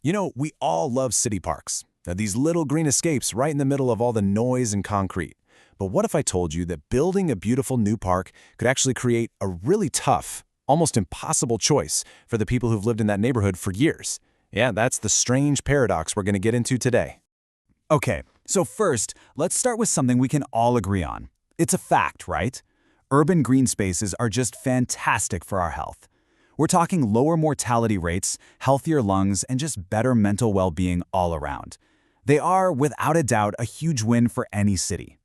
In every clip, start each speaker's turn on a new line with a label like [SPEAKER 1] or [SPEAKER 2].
[SPEAKER 1] You know, we all love city parks. Now, these little green escapes right in the middle of all the noise and concrete. But what if I told you that building a beautiful new park could actually create a really tough, almost impossible choice for the people who've lived in that neighborhood for years? Yeah, that's the strange paradox we're going to get into today.
[SPEAKER 2] Okay, so first, let's start with something we can all agree on. It's a fact, right? Urban green spaces are just fantastic for our health. We're talking lower mortality rates, healthier lungs, and just better mental well-being all around. They are, without a doubt, a huge win for any city.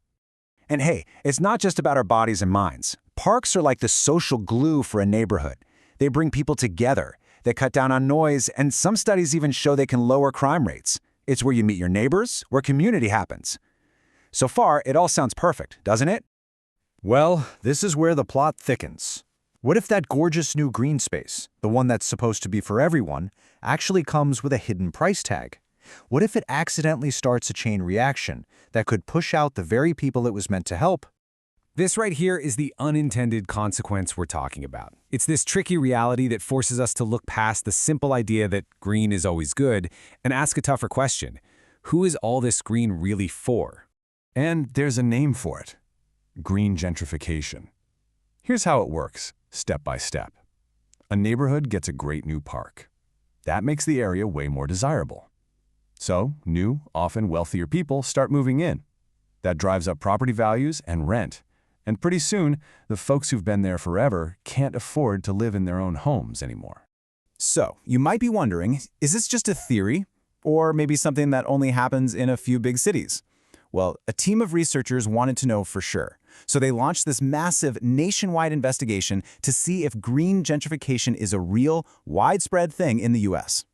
[SPEAKER 1] And hey, it's not just about our bodies and minds. Parks are like the social glue for a neighborhood. They bring people together. They cut down on noise, and some studies even show they can lower crime rates. It's where you meet your neighbors, where community happens. So far, it all sounds perfect, doesn't it?
[SPEAKER 3] Well, this is where the plot thickens. What if that gorgeous new green space, the one that's supposed to be for everyone, actually comes with a hidden price tag? What if it accidentally starts a chain reaction that could push out the very people it was meant to help?
[SPEAKER 4] This right here is the unintended consequence we're talking about. It's this tricky reality that forces us to look past the simple idea that green is always good and ask a tougher question. Who is all this green really for?
[SPEAKER 3] And there's a name for it: green gentrification. Here's how it works, step by step. A neighborhood gets a great new park. That makes the area way more desirable. So, new, often wealthier people start moving in. That drives up property values and rent. And pretty soon, the folks who've been there forever can't afford to live in their own homes anymore.
[SPEAKER 2] So, you might be wondering, is this just a theory? Or maybe something that only happens in a few big cities? Well, a team of researchers wanted to know for sure. So they launched this massive nationwide investigation to see if green gentrification is a real, widespread thing in the US.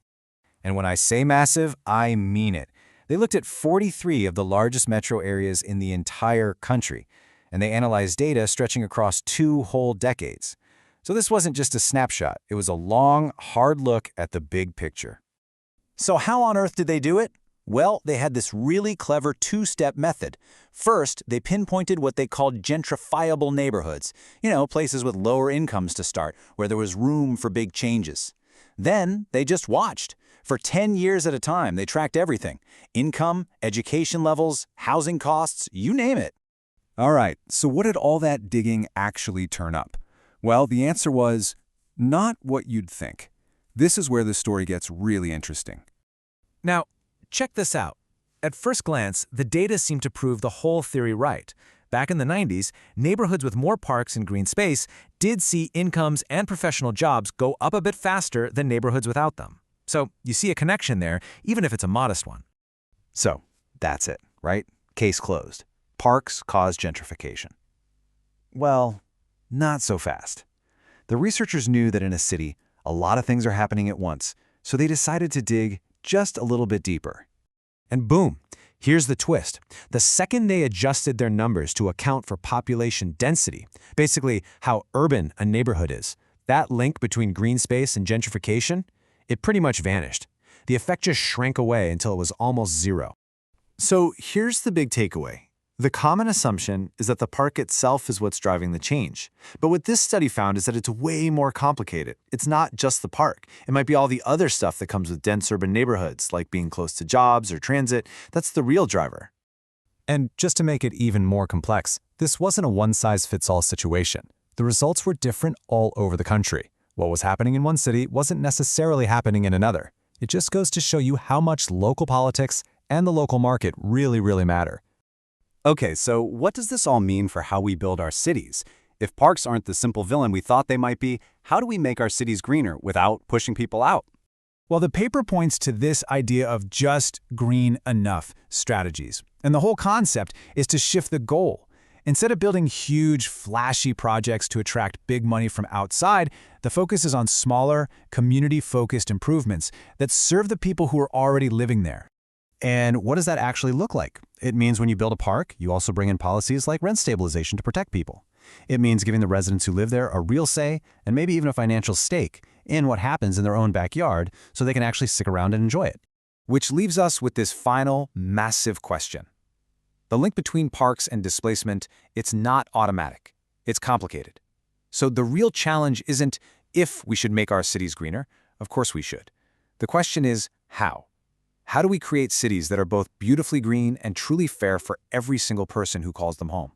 [SPEAKER 1] And when I say massive, I mean it. They looked at 43 of the largest metro areas in the entire country, and they analyzed data stretching across 2 whole decades. So this wasn't just a snapshot. It was a long, hard look at the big picture.
[SPEAKER 2] So how on earth did they do it? Well, they had this really clever 2-step method. First, they pinpointed what they called gentrifiable neighborhoods, places with lower incomes to start, where there was room for big changes. Then, they just watched. For 10 years at a time, they tracked everything: income, education levels, housing costs, you name it.
[SPEAKER 3] All right, so what did all that digging actually turn up? Well, the answer was not what you'd think. This is where the story gets really interesting.
[SPEAKER 4] Now, check this out. At first glance, the data seem to prove the whole theory right. Back in the 90s, neighborhoods with more parks and green space did see incomes and professional jobs go up a bit faster than neighborhoods without them. So you see a connection there, even if it's a modest one.
[SPEAKER 1] So that's it, right? Case closed. Parks cause gentrification. Well, not so fast. The researchers knew that in a city, a lot of things are happening at once, so they decided to dig just a little bit deeper.
[SPEAKER 4] And boom, here's the twist. The second they adjusted their numbers to account for population density, basically how urban a neighborhood is, that link between green space and gentrification, it pretty much vanished. The effect just shrank away until it was almost zero.
[SPEAKER 3] So here's the big takeaway. The common assumption is that the park itself is what's driving the change. But what this study found is that it's way more complicated. It's not just the park. It might be all the other stuff that comes with dense urban neighborhoods, like being close to jobs or transit. That's the real driver.
[SPEAKER 4] And just to make it even more complex, this wasn't a one-size-fits-all situation. The results were different all over the country. What was happening in one city wasn't necessarily happening in another. It just goes to show you how much local politics and the local market really matter.
[SPEAKER 2] Okay, so what does this all mean for how we build our cities? If parks aren't the simple villain we thought they might be, how do we make our cities greener without pushing people out?
[SPEAKER 4] Well, the paper points to this idea of just green enough strategies. And the whole concept is to shift the goal. Instead of building huge, flashy projects to attract big money from outside, the focus is on smaller, community-focused improvements that serve the people who are already living there.
[SPEAKER 2] And what does that actually look like? It means when you build a park, you also bring in policies like rent stabilization to protect people. It means giving the residents who live there a real say, and maybe even a financial stake, in what happens in their own backyard so they can actually stick around and enjoy it.
[SPEAKER 1] Which leaves us with this final, massive question. The link between parks and displacement, it's not automatic. It's complicated. So the real challenge isn't if we should make our cities greener. Of course we should. The question is,
[SPEAKER 2] How? How do we create cities that are both beautifully green and truly fair for every single person who calls them home?